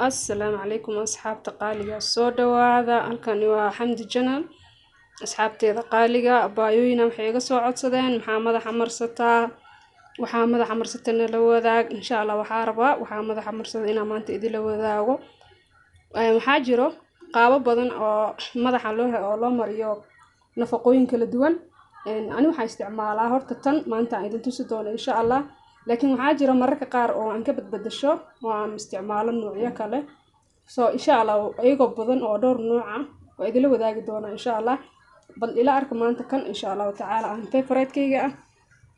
السلام عليكم أصحاب تقالية صودا وهذا halkani waa xamdi channel asxaabteeda qaaliga abaayooyina waxay iga soo codsadeen maxaa madaxa marsataa la wadaag insha Allah waxaa madaxa marsada inaan maanta idin la wadaago waxaa jiro qaabo badan oo madaxa loo mariyo nafaqooyin kala duwan ani waxaan isticmaalaa horta tan maanta idin tusi doono insha Allah laakiin waxaa jira mararka qaar oo aan ka badbadasho oo aan isticmaalo noocyo kale soo insha Allah ayagoo badan oo dhowr nooc ah oo idin la wadaagi doona insha Allah bal ila arka maanta kan insha Allah ta'ala aan favorite-kayga ah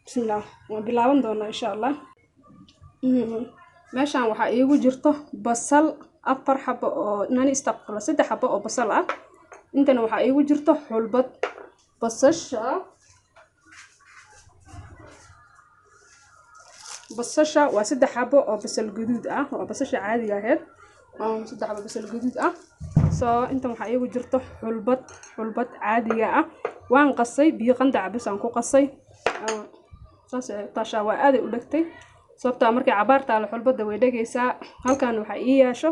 bismillah waan bilaaban doona insha Allah meeshaan waxa iigu jirto basal 4 xabo oo nani istaqbal 3 xabo oo basal ah intana waxa iigu jirto xulbad basasha waa 3 xabo oo basal guduud ah oo basasha caadiga ahayd oo 3 xabo basal guduud ah soo inta waxa iigu jirto xulbad caadiga ah waan qasay biyo qandac bas aan ku qasay saas taasha waa aad u dhagtay sababta markay cabaarta la xulbada way dhagaysaa halkan waxa ii yeesho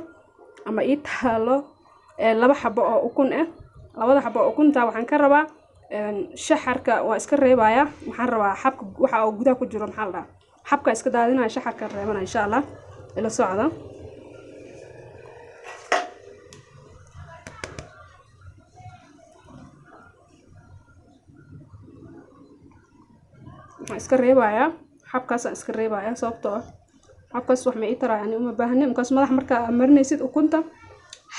ama ii taalo 2 xabo oo ukun ah 2 xabo oo ukunta waxaan ka rabaa shaxarka waa iska reebaya waxaan rabaa xabka waxa uu gudaha ku jiro maxaa la xabka iska daadinaya shaxarka reebana insha Allah ila socda iska reebaya xabkaas iska reebaya sababtoo xabkaas wax ma ii tarayaan uma baahnin markaas madax marka marinaysid ukunta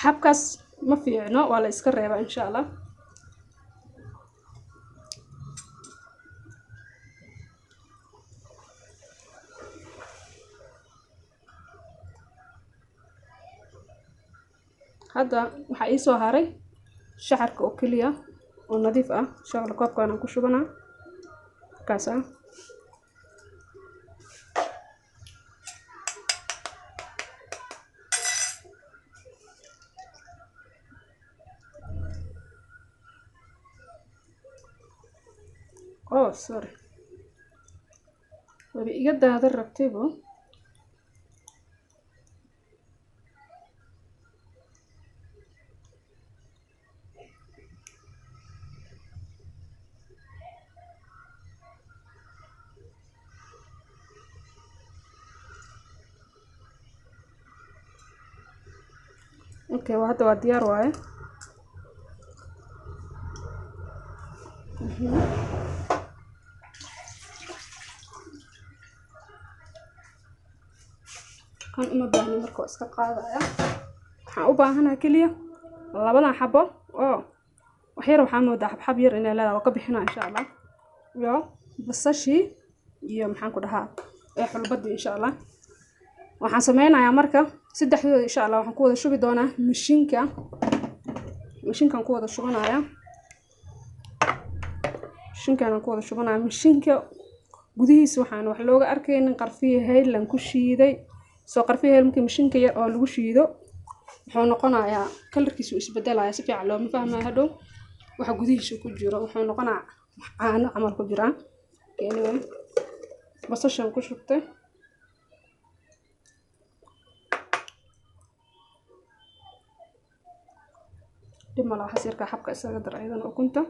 xabkaas ma fiicno waa la iska reebaa insha Allah هذا waxa ii soo haray shaxarka oo kaliya oo nadiif ah shaqada koobkan aan ku shubana kaasa sorry wabi iga daadar rabtaybo اوكي وهذا waa diyaar waaye kan uma baahni marka iska qaadaya waxaan u baahanahay kaliya labadan xabo oo wax yar waxaan moodaa xab yar inay leedahay ka bixina insha Allah iyo basashi iyo maxaan ku dhahaa xulbadi insha Allah waxaan sameynayaa marka saddexdooda insha Allah waxaan ku wada shubi doonaa mishiinkan ku wada shubanayaa mishiinka gudihiisa waxaan wax looga arkaynin qarfiye heelan ku shiiday soo qarfiye heel markii mishiinka yar oo lagu shiido wuxuu noqonayaa kalarkiisu isbedelaya si fiican loo fahmaa hadhow waxa gudihiisa ku jiro wuxuu noqonayaa caano camal ku jiraan anyway basashan ku shubtay dimala xasirka xabka isaga daraydan ukunta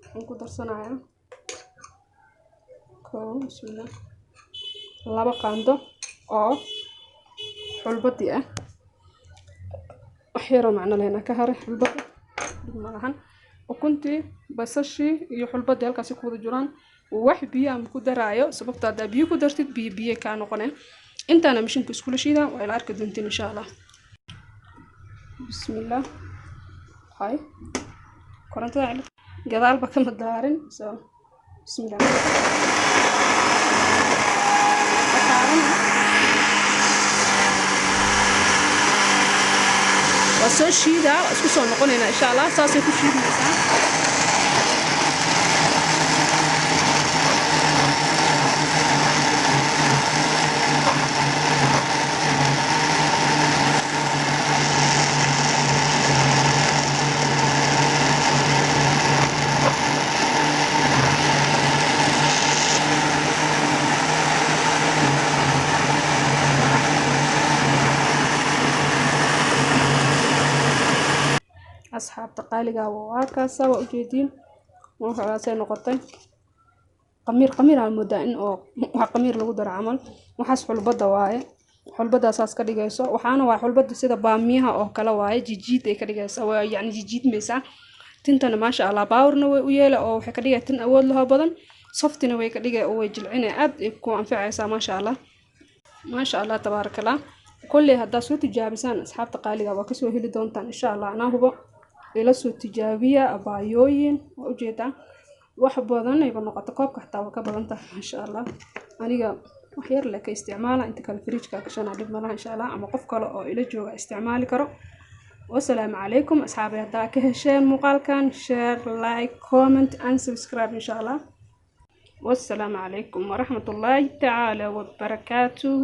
waxaan ku darsanayaa bismillah 2 qaando oo xulbadi ah wax yar oo macno leh ka haray xulbada dimalahan ukuntii basashi iyo xulbadi halkaas ku wada jiraan wax biyo aan ku daraayo sababta aad biyo ku dartid biyo ka noqoneen intaana mishiinka isku la shiida waa ila arki doontiin insha Allah بسم الله هاي كورنتا على جدال بكم الدارين بسم الله وصل شيء ده اسكو سو نقولنا ان شاء الله ساسي كشيء مثلا asxaabta qaaliga waa kaasa waa ujeedin waxaasay noqotay qamiir aan moodaa in oo wax qamiir lagu daro camal waxaas xulbada waaye xulbadaasaas ka dhigayso waxaana waa xulbada sida baamiyaha oo kale waaye jijiid ay ka dhigaysaa waa yacni jijiid meesa tintana maasha Allah baawrna way u yeela oo waxay ka dhigay tin awood leh badan softina way ka dhigay oo way jilcinay aad ay ku anfacaysaa maasha Allah tabarakallah kulli hadda soo tijaabisaan asxaabta qaaliga waa ka soo heli doontaan insha Allah ana hubo ila soo tijaabiya abaayooyin oo ujeeda wax badan ay noqoto koobka xataa ka badan tahay insha Allah aniga wax yar la ka isticmaala inta kale fridge-ka ka shana dib malaha insha Allah ama qof kale oo ila jooga isticmaali karo والسلام عليكم أصحابي هذا كهشين مقال كان شير لايك كومنت and subscribe إن شاء الله والسلام عليكم ورحمة الله تعالى وبركاته.